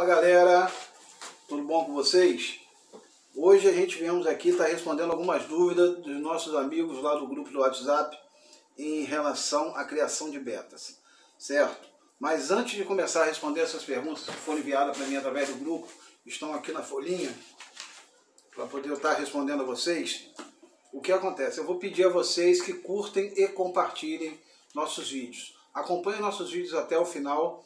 Fala galera, tudo bom com vocês? Hoje a gente viemos aqui estar respondendo algumas dúvidas dos nossos amigos lá do grupo do WhatsApp em relação à criação de betas, certo? Mas antes de começar a responder essas perguntas que foram enviadas para mim através do grupo, estão aqui na folhinha para poder eu estar respondendo a vocês. O que acontece? Eu vou pedir a vocês que curtem e compartilhem nossos vídeos. Acompanhem nossos vídeos até o final,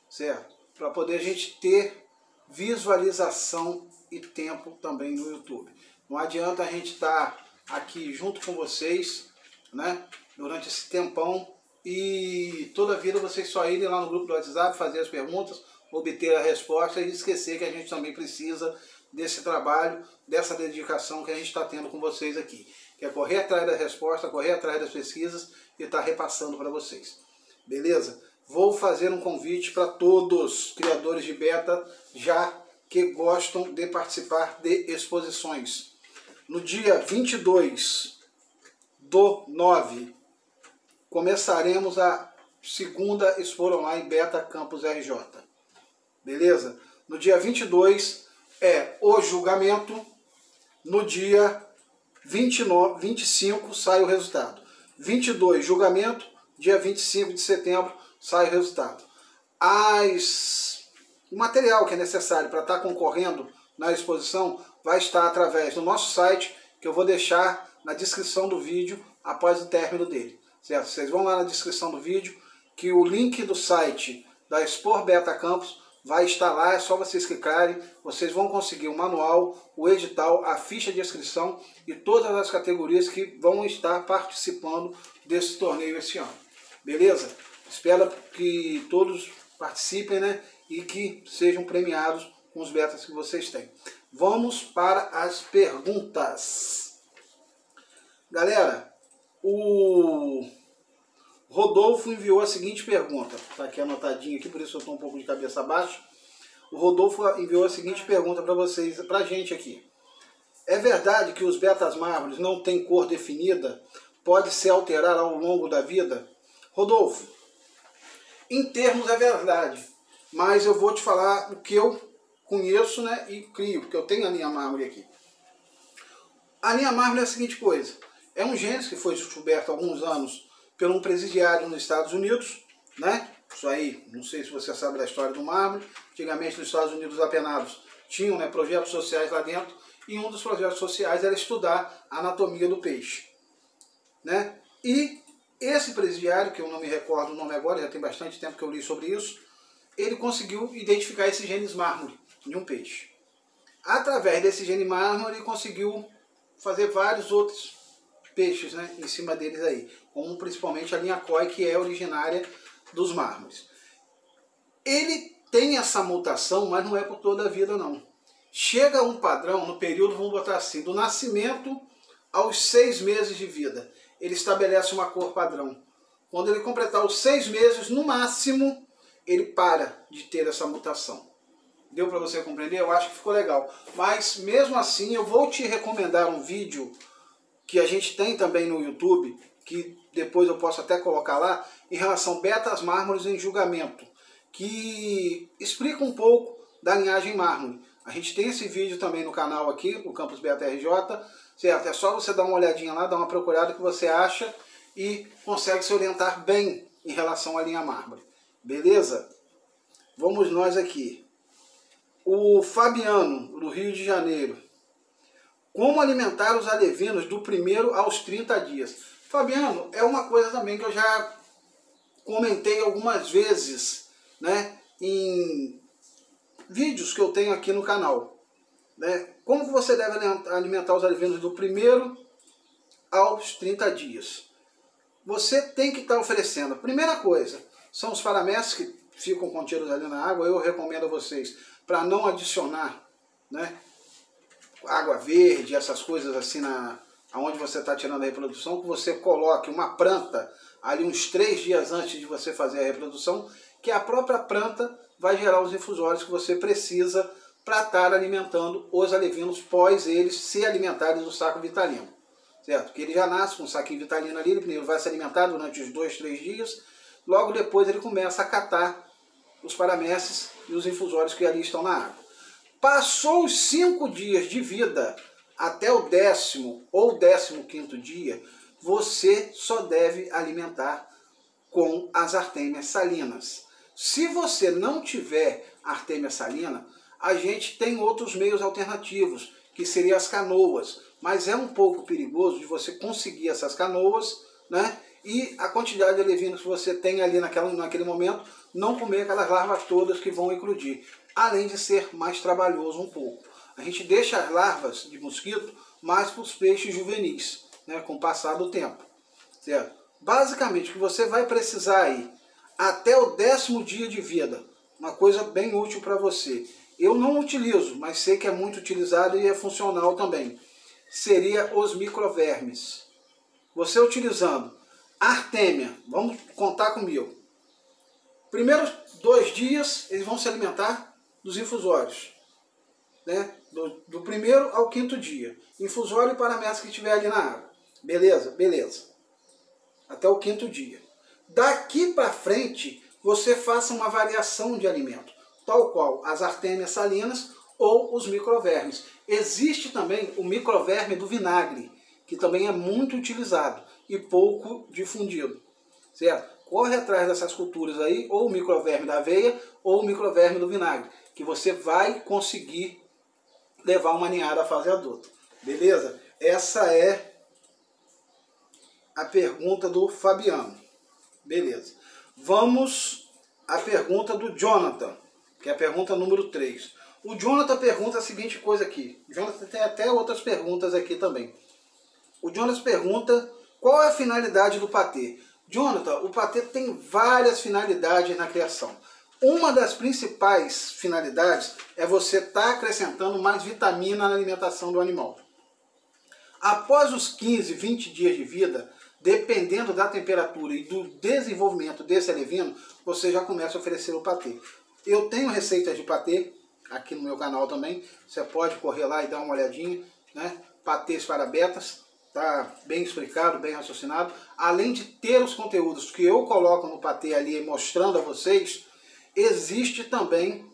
certo? Para poder a gente ter visualização e tempo também no YouTube. Não adianta a gente estar aqui junto com vocês, né, durante esse tempão e toda a vida vocês só irem lá no grupo do WhatsApp, fazer as perguntas, obter a resposta e esquecer que a gente também precisa desse trabalho, dessa dedicação que a gente está tendo com vocês aqui. Que é correr atrás da resposta, correr atrás das pesquisas e estar repassando para vocês. Beleza? Vou fazer um convite para todos os criadores de beta já que gostam de participar de exposições. No dia 22/9 começaremos a segunda Expo Online Beta Campus RJ. Beleza? No dia 22 é o julgamento, no dia 25 sai o resultado. 22 julgamento, dia 25 de setembro sai o resultado. O material que é necessário para estar concorrendo na exposição vai estar através do nosso site, que eu vou deixar na descrição do vídeo após o término dele. Certo? Vocês vão lá na descrição do vídeo, que o link do site da Expo Beta Campus vai estar lá, é só vocês clicarem, vocês vão conseguir o manual, o edital, a ficha de inscrição e todas as categorias que vão estar participando desse torneio esse ano. Beleza? Espero que todos participem, né? E que sejam premiados com os betas que vocês têm. Vamos para as perguntas. Galera, o Rodolfo enviou a seguinte pergunta. Está aqui anotadinho aqui, por isso eu estou um pouco de cabeça baixa. O Rodolfo enviou a seguinte pergunta para vocês, para a gente aqui. É verdade que os betas mármores não têm cor definida? Pode se alterar ao longo da vida? Rodolfo, em termos é verdade, mas eu vou te falar o que eu conheço, né, e crio, porque eu tenho a linha mármore aqui. A linha mármore é a seguinte coisa, é um gênero que foi descoberto há alguns anos por um presidiário nos Estados Unidos, né? Isso aí, não sei se você sabe da história do mármore. Antigamente nos Estados Unidos os apenados tinham, né, projetos sociais lá dentro, e um dos projetos sociais era estudar a anatomia do peixe, né? E esse presidiário, que eu não me recordo o nome agora, já tem bastante tempo que eu li sobre isso, ele conseguiu identificar esse gene mármore de um peixe. Através desse gene mármore ele conseguiu fazer vários outros peixes, né, em cima deles aí, como principalmente a linha koi, que é originária dos mármores. Ele tem essa mutação, mas não é por toda a vida não. Chega um padrão no período, vamos botar assim, do nascimento aos 6 meses de vida. Ele estabelece uma cor padrão. Quando ele completar os 6 meses, no máximo, ele para de ter essa mutação. Deu para você compreender? Eu acho que ficou legal. Mas, mesmo assim, eu vou te recomendar um vídeo que a gente tem também no YouTube, que depois eu posso até colocar lá, em relação a betas mármores em julgamento, que explica um pouco da linhagem mármore. A gente tem esse vídeo também no canal aqui, no Campus Beta RJ, certo? É só você dar uma olhadinha lá, dar uma procurada que você acha e consegue se orientar bem em relação à linha mármore. Beleza? Vamos nós aqui. O Fabiano, do Rio de Janeiro. Como alimentar os alevinos do 1º aos 30 dias? Fabiano, é uma coisa também que eu já comentei algumas vezes, né, em vídeos que eu tenho aqui no canal. Né? Como que você deve alimentar os alevinos do 1º aos 30 dias? Você tem que estar oferecendo. A primeira coisa, são os paramestres que ficam contidos ali na água. Eu recomendo a vocês para não adicionar, né, água verde, essas coisas assim aonde você está tirando a reprodução, que você coloque uma planta ali uns 3 dias antes de você fazer a reprodução, que a própria planta vai gerar os infusórios que você precisa para estar alimentando os alevinos pós eles se alimentarem do saco vitalino. Certo? Porque ele já nasce com um saquinho vitalino ali, ele primeiro vai se alimentar durante os 2, 3 dias, logo depois ele começa a catar os paramécias e os infusórios que ali estão na água. Passou os 5 dias de vida, até o 10º ou 15º dia, você só deve alimentar com as artêmias salinas. Se você não tiver artêmia salina, a gente tem outros meios alternativos, que seriam as canoas, mas é um pouco perigoso de você conseguir essas canoas, né? E a quantidade de alevinos que você tem ali naquele momento, não comer aquelas larvas todas que vão eclodir, além de ser mais trabalhoso um pouco. A gente deixa as larvas de mosquito mais para os peixes juvenis, né, com o passar do tempo. Certo? Basicamente, o que você vai precisar aí, até o 10º dia de vida, uma coisa bem útil para você. Eu não utilizo, mas sei que é muito utilizado e é funcional também. Seria os microvermes. Você utilizando artêmia, vamos contar comigo. Primeiros 2 dias, eles vão se alimentar dos infusórios, né? Do 1º ao 5º dia. Infusório e paramécia que tiver ali na água. Beleza? Beleza. Até o 5º dia. Daqui para frente, você faça uma variação de alimento, tal qual as artêmias salinas ou os microvermes. Existe também o microverme do vinagre, que também é muito utilizado e pouco difundido, certo? Corre atrás dessas culturas aí, ou o microverme da aveia, ou o microverme do vinagre, que você vai conseguir levar uma ninhada à fase adulta. Beleza? Essa é a pergunta do Fabiano. Beleza. Vamos à pergunta do Jonathan, que é a pergunta número 3. O Jonathan pergunta a seguinte coisa aqui. O Jonathan tem até outras perguntas aqui também. O Jonathan pergunta qual é a finalidade do patê. Jonathan, o patê tem várias finalidades na criação. Uma das principais finalidades é você estar acrescentando mais vitamina na alimentação do animal. Após os 15, 20 dias de vida, dependendo da temperatura e do desenvolvimento desse alevino, você já começa a oferecer o patê. Eu tenho receitas de patê aqui no meu canal também. Você pode correr lá e dar uma olhadinha, né? Patês para betas, tá bem explicado, bem raciocinado. Além de ter os conteúdos que eu coloco no patê ali mostrando a vocês, existe também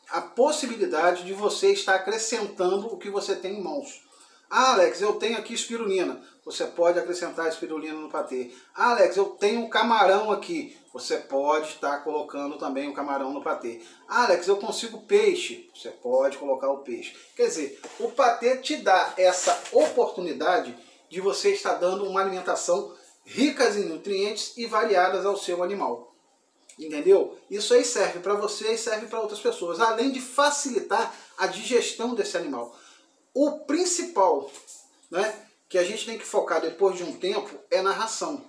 a possibilidade de você estar acrescentando o que você tem em mãos. Ah, Alex, eu tenho aqui espirulina. Você pode acrescentar espirulina no patê. Ah, Alex, eu tenho camarão aqui. Você pode estar colocando também o camarão no patê. Ah, Alex, eu consigo peixe. Você pode colocar o peixe. Quer dizer, o patê te dá essa oportunidade de você estar dando uma alimentação rica em nutrientes e variadas ao seu animal. Entendeu? Isso aí serve para você e serve para outras pessoas, além de facilitar a digestão desse animal. O principal, né, que a gente tem que focar depois de um tempo é na ração.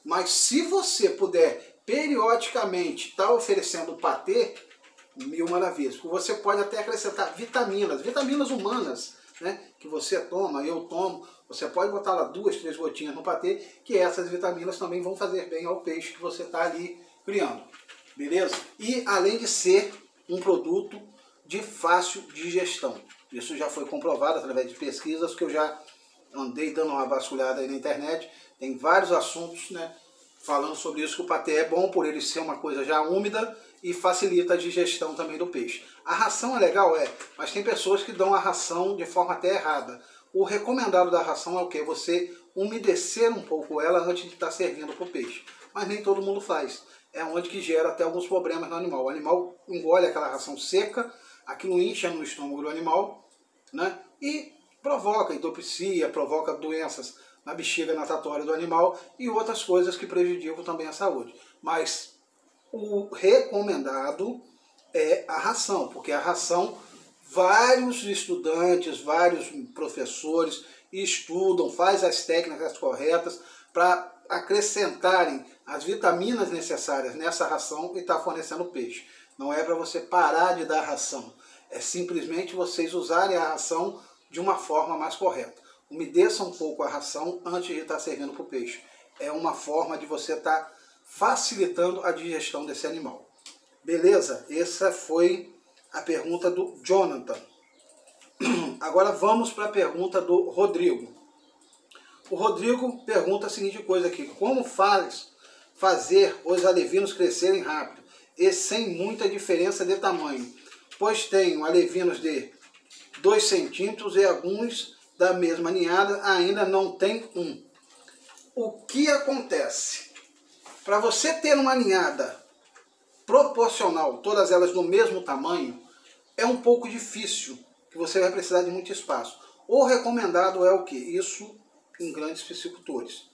Mas se você puder periodicamente estar oferecendo patê, 1000 maravilhas. Porque você pode até acrescentar vitaminas humanas, né, que você toma, eu tomo. Você pode botar lá 2, 3 gotinhas no patê, que essas vitaminas também vão fazer bem ao peixe que você está ali criando. Beleza? E além de ser um produto de fácil digestão. Isso já foi comprovado através de pesquisas que eu já andei dando uma vasculhada aí na internet. Tem vários assuntos, né, falando sobre isso, que o patê é bom por ele ser uma coisa já úmida e facilita a digestão também do peixe. A ração é legal, mas tem pessoas que dão a ração de forma até errada. O recomendado da ração é o quê? Você umedecer um pouco ela antes de estar servindo para o peixe. Mas nem todo mundo faz. É onde que gera até alguns problemas no animal. O animal engole aquela ração seca, aquilo incha no estômago do animal, né? E provoca endopecia, provoca doenças na bexiga natatória do animal e outras coisas que prejudicam também a saúde. Mas o recomendado é a ração, porque a ração, vários estudantes, vários professores estudam, fazem as técnicas corretas para acrescentarem as vitaminas necessárias nessa ração e estar fornecendo peixe. Não é para você parar de dar ração, é simplesmente vocês usarem a ração de uma forma mais correta. Umedeça um pouco a ração antes de estar servindo para o peixe. É uma forma de você estar facilitando a digestão desse animal. Beleza? Essa foi a pergunta do Jonathan. Agora vamos para a pergunta do Rodrigo. O Rodrigo pergunta a seguinte coisa aqui: como fazer os alevinos crescerem rápido? e sem muita diferença de tamanho, pois tenho alevinos de 2 centímetros e alguns da mesma ninhada ainda não tem um. O que acontece? Para você ter uma ninhada proporcional, todas elas do mesmo tamanho, é um pouco difícil, que você vai precisar de muito espaço. O recomendado é o que? Isso em grandes piscicultores.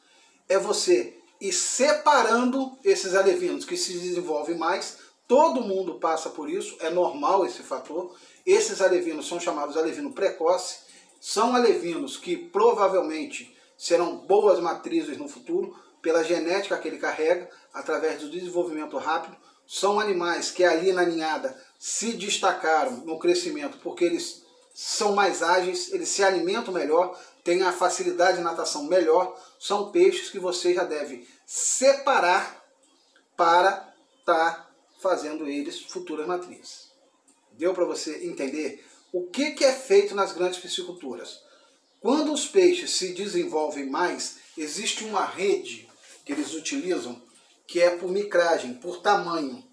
É você ir separando esses alevinos que se desenvolvem mais. Todo mundo passa por isso, é normal esse fator. Esses alevinos são chamados alevino precoce. São alevinos que provavelmente serão boas matrizes no futuro, pela genética que ele carrega, através do desenvolvimento rápido. São animais que ali na ninhada se destacaram no crescimento porque eles são mais ágeis, eles se alimentam melhor, têm a facilidade de natação melhor. São peixes que você já deve separar para estar fazendo eles futuras matrizes. Deu para você entender o que é feito nas grandes pisciculturas? Quando os peixes se desenvolvem mais, existe uma rede que eles utilizam, que é por micragem, por tamanho.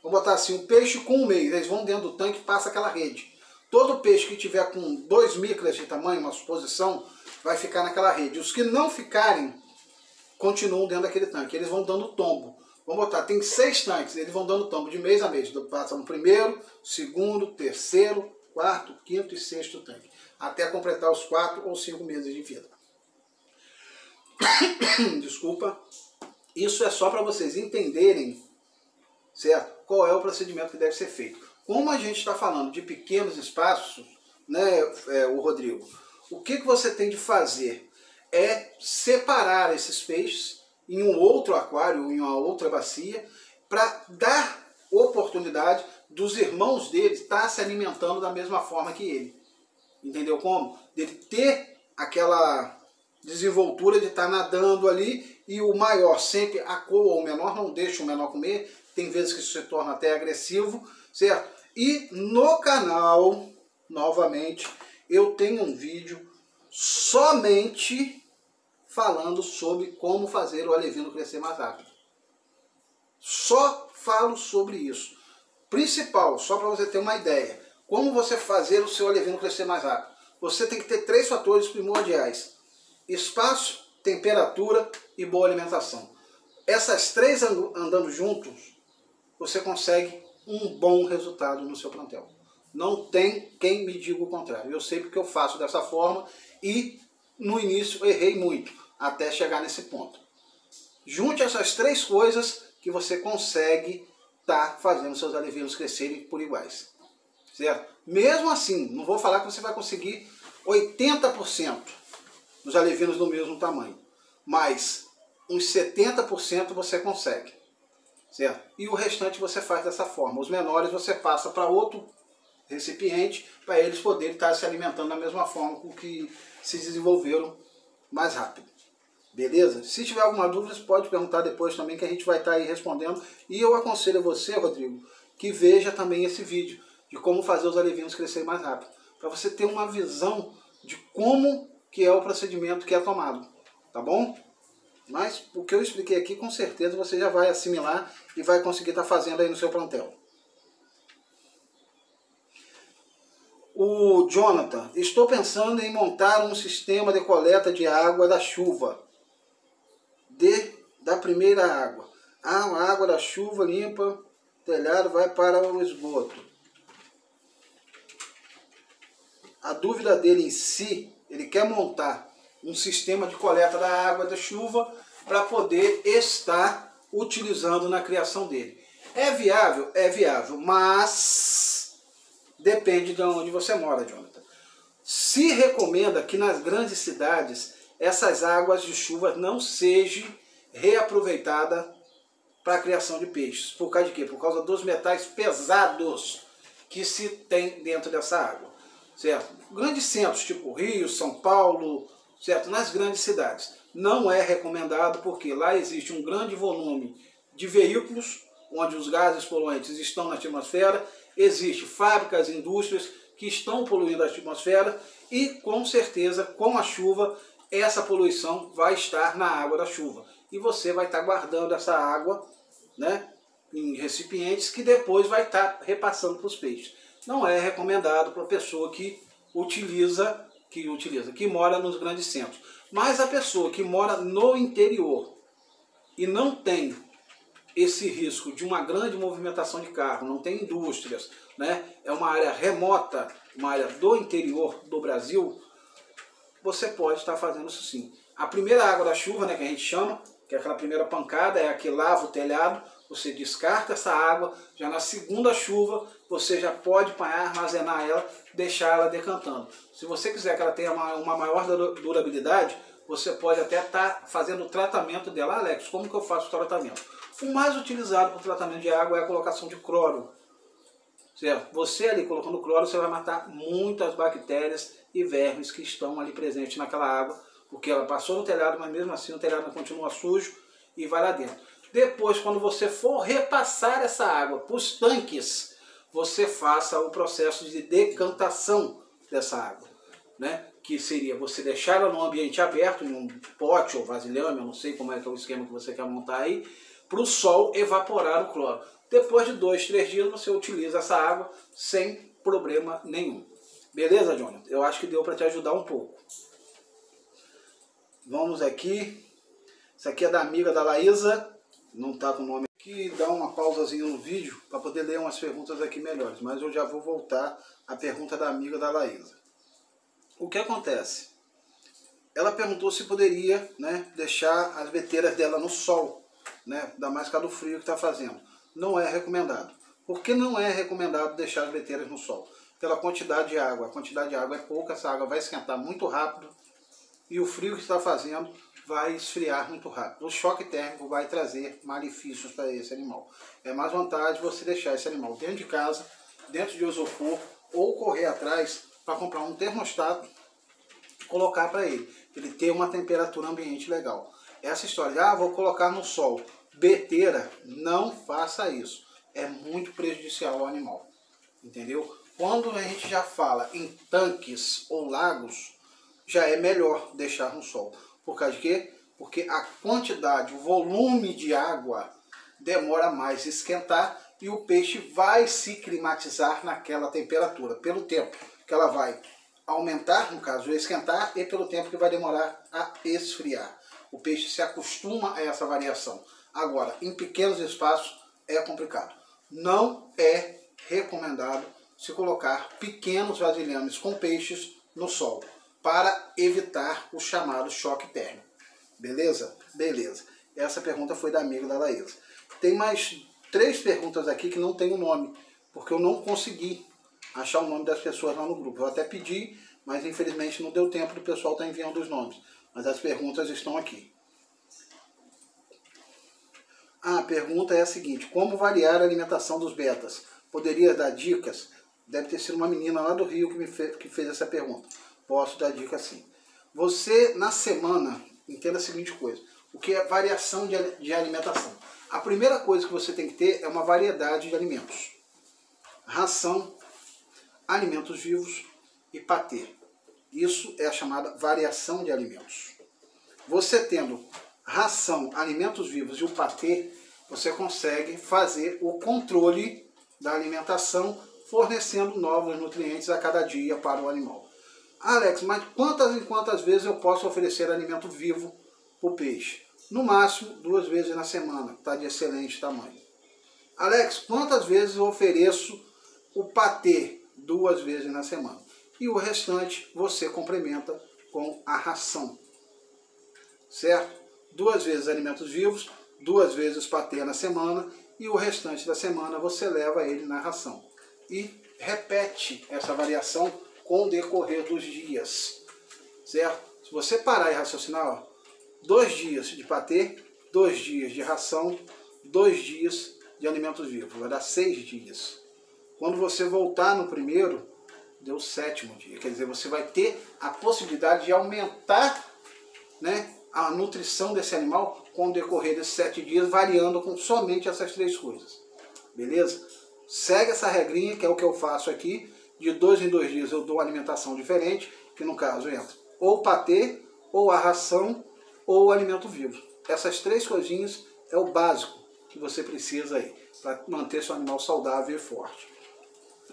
Vamos botar assim, o peixe com 1 mês, eles vão dentro do tanque e passa aquela rede. Todo peixe que tiver com 2 micras de tamanho, uma suposição, vai ficar naquela rede. Os que não ficarem, continuam dentro daquele tanque. Eles vão dando tombo. Vamos botar, tem 6 tanques, eles vão dando tombo de mês a mês. Passa no primeiro, segundo, terceiro, quarto, quinto e sexto tanque. Até completar os 4 ou 5 meses de vida. Desculpa. Isso é só para vocês entenderem, certo? Qual é o procedimento que deve ser feito. Como a gente está falando de pequenos espaços, né, o Rodrigo, o que você tem de fazer é separar esses peixes em um outro aquário, em uma outra bacia, para dar oportunidade dos irmãos dele estar se alimentando da mesma forma que ele. Entendeu como? Dele ter aquela desenvoltura de estar nadando ali e o maior sempre acoa o menor, não deixa o menor comer. Tem vezes que isso se torna até agressivo, certo? E no canal, novamente, eu tenho um vídeo somente falando sobre como fazer o alevino crescer mais rápido. Só falo sobre isso. Principal, só para você ter uma ideia, como você fazer o seu alevino crescer mais rápido. Você tem que ter 3 fatores primordiais: espaço, temperatura e boa alimentação. Essas 3 andando juntos, você consegue um bom resultado no seu plantel. Não tem quem me diga o contrário. Eu sei porque eu faço dessa forma e no início errei muito até chegar nesse ponto. Junte essas 3 coisas que você consegue estar fazendo seus alevinos crescerem por iguais. Certo? Mesmo assim, não vou falar que você vai conseguir 80% dos alevinos do mesmo tamanho, mas uns 70% você consegue. Certo? E o restante você faz dessa forma. Os menores você passa para outro recipiente para eles poderem estar se alimentando da mesma forma com que se desenvolveram mais rápido. Beleza? Se tiver alguma dúvida, você pode perguntar depois também, que a gente vai estar aí respondendo. E eu aconselho a você, Rodrigo, que veja também esse vídeo de como fazer os alevinos crescerem mais rápido, para você ter uma visão de como que é o procedimento que é tomado. Tá bom? Mas o que eu expliquei aqui, com certeza você já vai assimilar e vai conseguir estar fazendo aí no seu plantel. O Jonathan: estou pensando em montar um sistema de coleta de água da chuva, da primeira água. A água da chuva limpa o telhado, vai para o esgoto. A dúvida dele em si, ele quer montar um sistema de coleta da água da chuva para poder estar utilizando na criação dele. É viável? É viável, mas depende de onde você mora, Jonathan. Se recomenda que nas grandes cidades essas águas de chuva não sejam reaproveitadas para a criação de peixes. Por causa de quê? Por causa dos metais pesados que se tem dentro dessa água. Certo? Grandes centros, tipo Rio, São Paulo, certo? Nas grandes cidades, não é recomendado, porque lá existe um grande volume de veículos, onde os gases poluentes estão na atmosfera, existem fábricas, indústrias que estão poluindo a atmosfera e, com certeza, com a chuva, essa poluição vai estar na água da chuva. E você vai estar guardando essa água, né, em recipientes que depois vai estar repassando para os peixes. Não é recomendado para a pessoa que mora nos grandes centros. Mas a pessoa que mora no interior e não tem esse risco de uma grande movimentação de carro, não tem indústrias, né? É uma área remota, uma área do interior do Brasil, você pode estar fazendo isso sim. A primeira água da chuva, né, que a gente chama, que é aquela primeira pancada, é a que lava o telhado, você descarta essa água, já na segunda chuva você já pode armazenar ela, deixar ela decantando. Se você quiser que ela tenha uma maior durabilidade, você pode até estar fazendo o tratamento dela. Alex, como que eu faço o tratamento? O mais utilizado para o tratamento de água é a colocação de cloro. Certo? Você ali colocando cloro, você vai matar muitas bactérias e vermes que estão ali presentes naquela água, porque ela passou no telhado, mas mesmo assim o telhado continua sujo e vai lá dentro. Depois, quando você for repassar essa água para os tanques, você faça o processo de decantação dessa água, né? Que seria você deixar ela num ambiente aberto, em um pote ou vasilhame, eu não sei como é que é o esquema que você quer montar aí, para o sol evaporar o cloro. Depois de 2, 3 dias você utiliza essa água sem problema nenhum. Beleza, Jonathan? Eu acho que deu para te ajudar um pouco. Vamos aqui. Isso aqui é da amiga da Laísa. Não está com o nome aqui. Dá uma pausazinha no vídeo para poder ler umas perguntas aqui melhores. Mas eu já vou voltar à pergunta da amiga da Laísa. O que acontece? Ela perguntou se poderia, né, deixar as beteiras dela no sol, né, ainda mais com do frio que está fazendo. Não é recomendado. Por que não é recomendado deixar as beteiras no sol? Pela quantidade de água. A quantidade de água é pouca, essa água vai esquentar muito rápido e o frio que está fazendo vai esfriar muito rápido. O choque térmico vai trazer malefícios para esse animal. É mais vantagem você deixar esse animal dentro de casa, dentro de isopor, ou correr atrás para comprar um termostato e colocar para ele ter uma temperatura ambiente legal. Essa história de, vou colocar no sol, beteira, não faça isso. É muito prejudicial ao animal. Entendeu? Quando a gente já fala em tanques ou lagos, já é melhor deixar no sol. Por causa de quê? Porque a quantidade, o volume de água demora mais a esquentar e o peixe vai se climatizar naquela temperatura, pelo tempo que ela vai aumentar, no caso, esquentar, e pelo tempo que vai demorar a esfriar. O peixe se acostuma a essa variação. Agora, em pequenos espaços é complicado. Não é recomendado se colocar pequenos vasilhames com peixes no sol, para evitar o chamado choque térmico. Beleza? Beleza. Essa pergunta foi da amiga da Laísa. Tem mais 3 perguntas aqui que não tem o nome, porque eu não consegui achar o nome das pessoas lá no grupo. Eu até pedi, mas infelizmente não deu tempo do pessoal estar enviando os nomes. Mas as perguntas estão aqui. A pergunta é a seguinte: como variar a alimentação dos betas? Poderia dar dicas? Deve ter sido uma menina lá do Rio que fez essa pergunta. Posso dar dica sim. Você, na semana, entenda a seguinte coisa: o que é variação de alimentação? A primeira coisa que você tem que ter é uma variedade de alimentos. Ração, alimentos vivos e patê. Isso é a chamada variação de alimentos. Você tendo ração, alimentos vivos e o patê, você consegue fazer o controle da alimentação, fornecendo novos nutrientes a cada dia para o animal. Alex, mas quantas e quantas vezes eu posso oferecer alimento vivo para o peixe? No máximo 2 vezes na semana, está de excelente tamanho. Alex, quantas vezes eu ofereço o patê? 2 vezes na semana. E o restante você complementa com a ração. Certo? 2 vezes alimentos vivos, 2 vezes patê na semana e o restante da semana você leva ele na ração. E repete essa variação com o decorrer dos dias. Certo? Se você parar e raciocinar, 2 dias de patê, 2 dias de ração, 2 dias de alimentos vivos. Vai dar 6 dias. Quando você voltar no primeiro, deu o 7º dia. Quer dizer, você vai ter a possibilidade de aumentar, né, a nutrição desse animal com o decorrer desses 7 dias, variando com somente essas 3 coisas. Beleza? Segue essa regrinha, que é o que eu faço aqui. De 2 em 2 dias eu dou alimentação diferente, que no caso entra ou patê, ou a ração, ou o alimento vivo. Essas 3 coisinhas é o básico que você precisa aí para manter seu animal saudável e forte.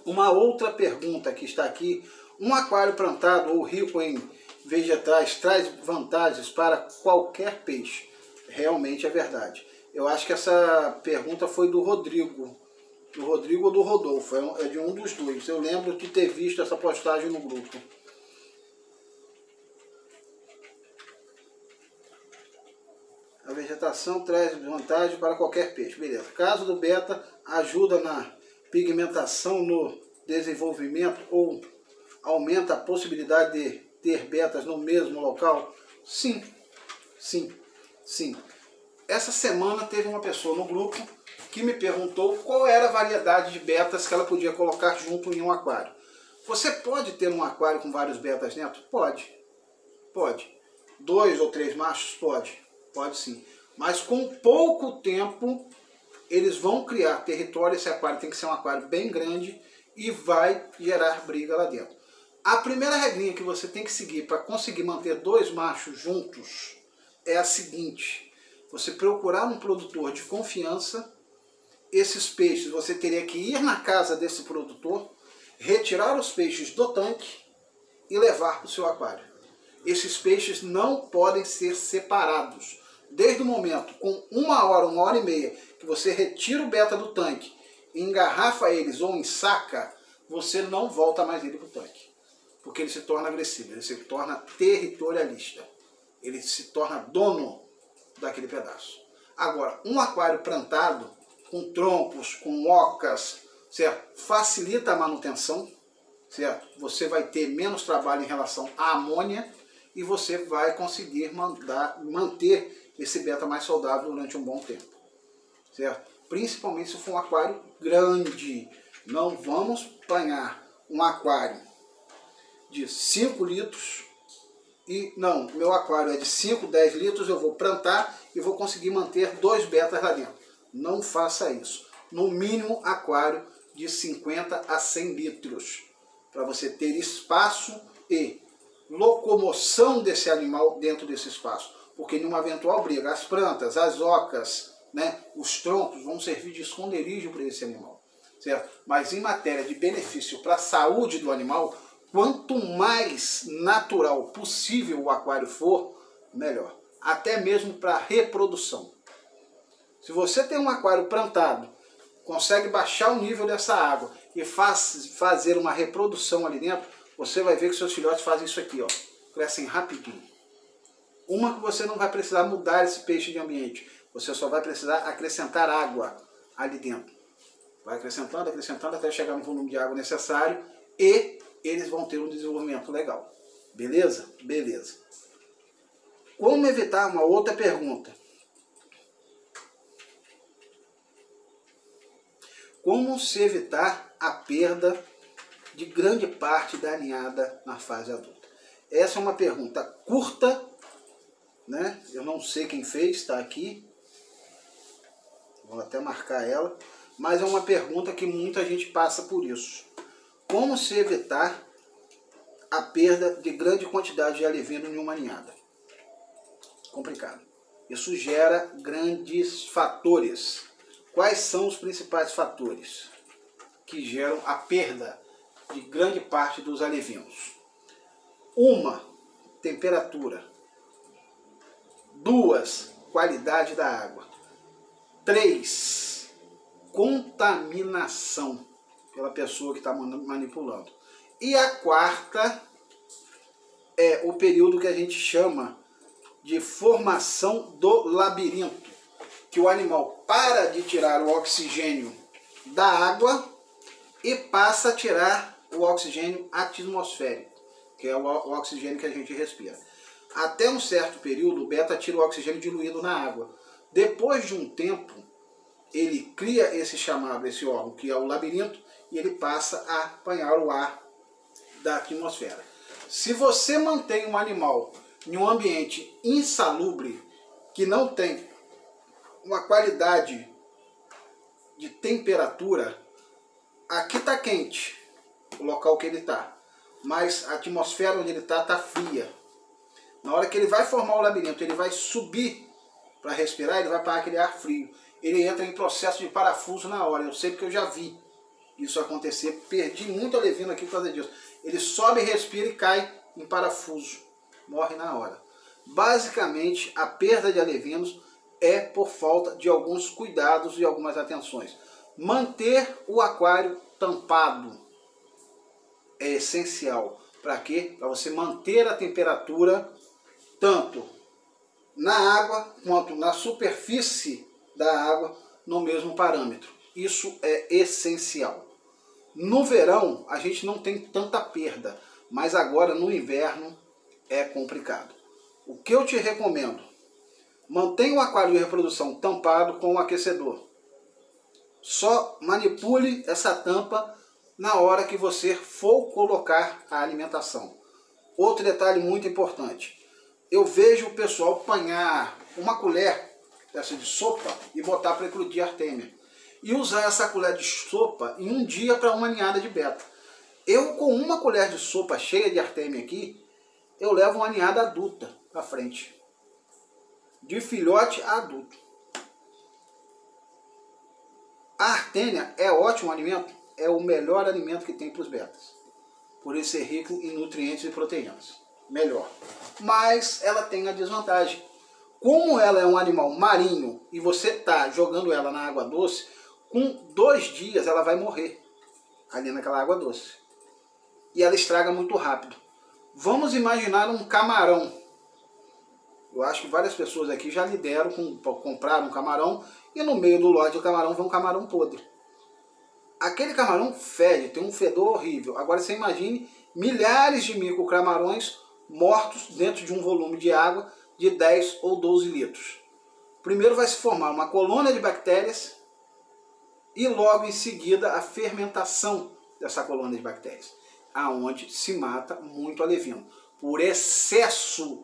Uma outra pergunta que está aqui: um aquário plantado ou rico em vegetais traz vantagens para qualquer peixe? Realmente é verdade. Eu acho que essa pergunta foi do Rodrigo ou do Rodolfo, é de um dos dois. Eu lembro de ter visto essa postagem no grupo. A vegetação traz vantagem para qualquer peixe. Beleza. Caso do beta ajuda na pigmentação no desenvolvimento ou aumenta a possibilidade de ter betas no mesmo local? Sim, sim, sim. Essa semana teve uma pessoa no grupo que me perguntou qual era a variedade de betas que ela podia colocar junto em um aquário. Você pode ter um aquário com vários betas dentro? Pode. Pode. 2 ou 3 machos? Pode. Pode sim. Mas com pouco tempo eles vão criar território. Esse aquário tem que ser um aquário bem grande e vai gerar briga lá dentro. A primeira regrinha que você tem que seguir para conseguir manter 2 machos juntos é a seguinte: você procurar um produtor de confiança. Esses peixes você teria que ir na casa desse produtor, retirar os peixes do tanque e levar para o seu aquário. Esses peixes não podem ser separados. Desde o momento, com 1 hora e meia, que você retira o beta do tanque, engarrafa eles ou ensaca, você não volta mais ele para o tanque. Porque ele se torna agressivo, ele se torna territorialista. Ele se torna dono daquele pedaço. Agora, um aquário plantado, com troncos, com ocas, certo? Facilita a manutenção, certo? Você vai ter menos trabalho em relação à amônia e você vai conseguir manter esse beta mais saudável durante um bom tempo, certo? Principalmente se for um aquário grande. Não vamos apanhar um aquário de 5 litros e não, meu aquário é de 5, 10 litros, eu vou plantar e vou conseguir manter 2 betas lá dentro. Não faça isso. No mínimo, aquário de 50 a 100 litros. Para você ter espaço e locomoção desse animal dentro desse espaço. Porque numa eventual briga, as plantas, as ocas, né, os troncos vão servir de esconderijo para esse animal. Certo? Mas em matéria de benefício para a saúde do animal, quanto mais natural possível o aquário for, melhor. Até mesmo para reprodução. Se você tem um aquário plantado, consegue baixar o nível dessa água e fazer uma reprodução ali dentro, você vai ver que seus filhotes fazem isso aqui, ó, crescem rapidinho. Uma que você não vai precisar mudar esse peixe de ambiente, você só vai precisar acrescentar água ali dentro. Vai acrescentando, acrescentando até chegar no volume de água necessário e eles vão ter um desenvolvimento legal. Beleza? Beleza. Como evitar uma outra pergunta? Como se evitar a perda de grande parte da ninhada na fase adulta? Essa é uma pergunta curta, né? Eu não sei quem fez, está aqui. Vou até marcar ela. Mas é uma pergunta que muita gente passa por isso. Como se evitar a perda de grande quantidade de alevino em uma ninhada? Complicado. Isso gera grandes fatores. Quais são os principais fatores que geram a perda de grande parte dos alevinos? 1, temperatura. 2, qualidade da água. 3, contaminação pela pessoa que está manipulando. E a 4ª é o período que a gente chama de formação do labirinto, que o animal para de tirar o oxigênio da água e passa a tirar o oxigênio atmosférico, que é o oxigênio que a gente respira. Até um certo período, o beta tira o oxigênio diluído na água. Depois de um tempo, ele cria esse chamado, esse órgão, que é o labirinto, e ele passa a apanhar o ar da atmosfera. Se você mantém um animal em um ambiente insalubre, que não tem uma qualidade de temperatura, aqui está quente, o local que ele está, mas a atmosfera onde ele está fria. Na hora que ele vai formar o labirinto, ele vai subir para respirar, ele vai para aquele ar frio. ele entra em processo de parafuso na hora. Eu sei porque eu já vi isso acontecer. Perdi muito alevino aqui por causa disso. Ele sobe, respira e cai em parafuso. Morre na hora. Basicamente, a perda de alevinos é por falta de alguns cuidados e algumas atenções. Manter o aquário tampado é essencial. Para quê? Para você manter a temperatura tanto na água quanto na superfície da água no mesmo parâmetro. Isso é essencial. No verão a gente não tem tanta perda, mas agora no inverno é complicado. O que eu te recomendo? Mantenha o aquário de reprodução tampado com o aquecedor. Só manipule essa tampa na hora que você for colocar a alimentação. Outro detalhe muito importante. Eu vejo o pessoal apanhar uma colher dessa de sopa e botar para eclodir artêmia. E usar essa colher de sopa em um dia para uma ninhada de beta. Eu, com uma colher de sopa cheia de artêmia aqui, eu levo uma ninhada adulta para frente. De filhote a adulto. A artêmia é ótimo alimento, é o melhor alimento que tem para os betas. Por ele ser rico em nutrientes e proteínas. Melhor. Mas ela tem a desvantagem. Como ela é um animal marinho e você está jogando ela na água doce, com 2 dias ela vai morrer ali naquela água doce. E ela estraga muito rápido. Vamos imaginar um camarão. Eu acho que várias pessoas aqui já lideram para comprar um camarão e no meio do lote do camarão vem um camarão podre. Aquele camarão fede, tem um fedor horrível. Agora você imagine milhares de microcamarões mortos dentro de um volume de água de 10 ou 12 litros. Primeiro vai se formar uma colônia de bactérias e logo em seguida a fermentação dessa colônia de bactérias, aonde se mata muito alevino, por excesso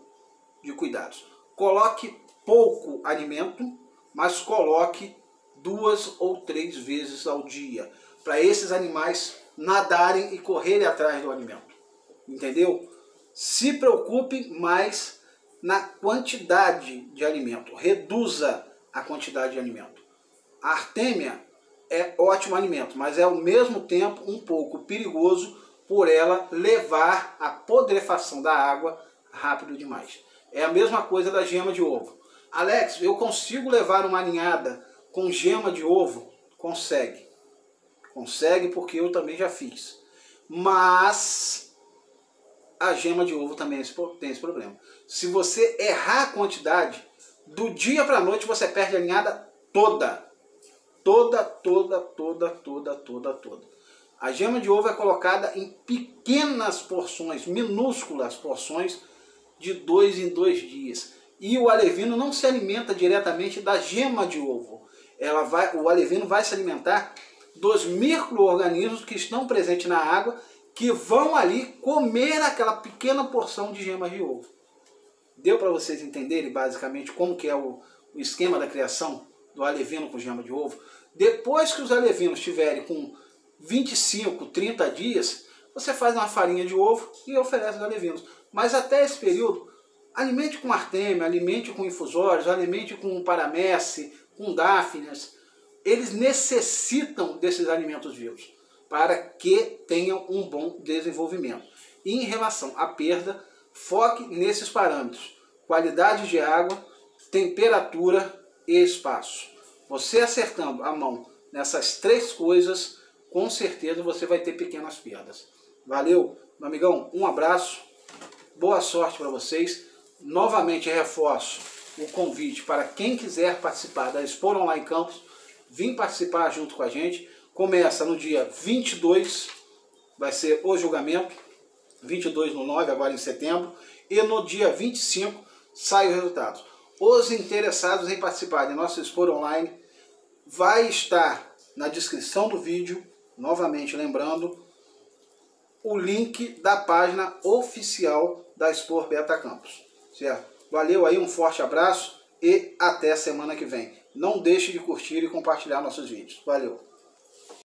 de cuidados. Coloque pouco alimento, mas coloque 2 ou 3 vezes ao dia, para esses animais nadarem e correrem atrás do alimento. Entendeu? Se preocupe mais na quantidade de alimento. Reduza a quantidade de alimento. A artêmia é ótimo alimento, mas é ao mesmo tempo um pouco perigoso por ela levar a putrefação da água rápido demais. É a mesma coisa da gema de ovo. Alex, eu consigo levar uma ninhada com gema de ovo? Consegue. Consegue porque eu também já fiz. Mas a gema de ovo também tem esse problema. Se você errar a quantidade, do dia para a noite você perde a ninhada toda. Toda. A gema de ovo é colocada em pequenas porções, minúsculas porções, de 2 em 2 dias. E o alevino não se alimenta diretamente da gema de ovo. O alevino vai se alimentar dos micro-organismos que estão presentes na água, que vão ali comer aquela pequena porção de gemas de ovo. Deu para vocês entenderem basicamente como que é o esquema da criação do alevino com gema de ovo? Depois que os alevinos estiverem com 25, 30 dias, você faz uma farinha de ovo e oferece os alevinos. Mas até esse período, alimente com artêmia, alimente com infusórios, alimente com paramece, com dáfnias. Eles necessitam desses alimentos vivos para que tenham um bom desenvolvimento. E em relação à perda, foque nesses parâmetros: qualidade de água, temperatura e espaço. Você acertando a mão nessas 3 coisas, com certeza você vai ter pequenas perdas. Valeu, meu amigão, um abraço, boa sorte para vocês. Novamente reforço o convite para quem quiser participar da Expo Online Campus, vir participar junto com a gente. Começa no dia 22, vai ser o julgamento, 22/9, agora em setembro, e no dia 25 sai o resultado. Os interessados em participar da nossa Expo Online, vai estar na descrição do vídeo, novamente lembrando, o link da página oficial da Expo Beta Campus. Certo? Valeu aí, um forte abraço e até semana que vem. Não deixe de curtir e compartilhar nossos vídeos. Valeu!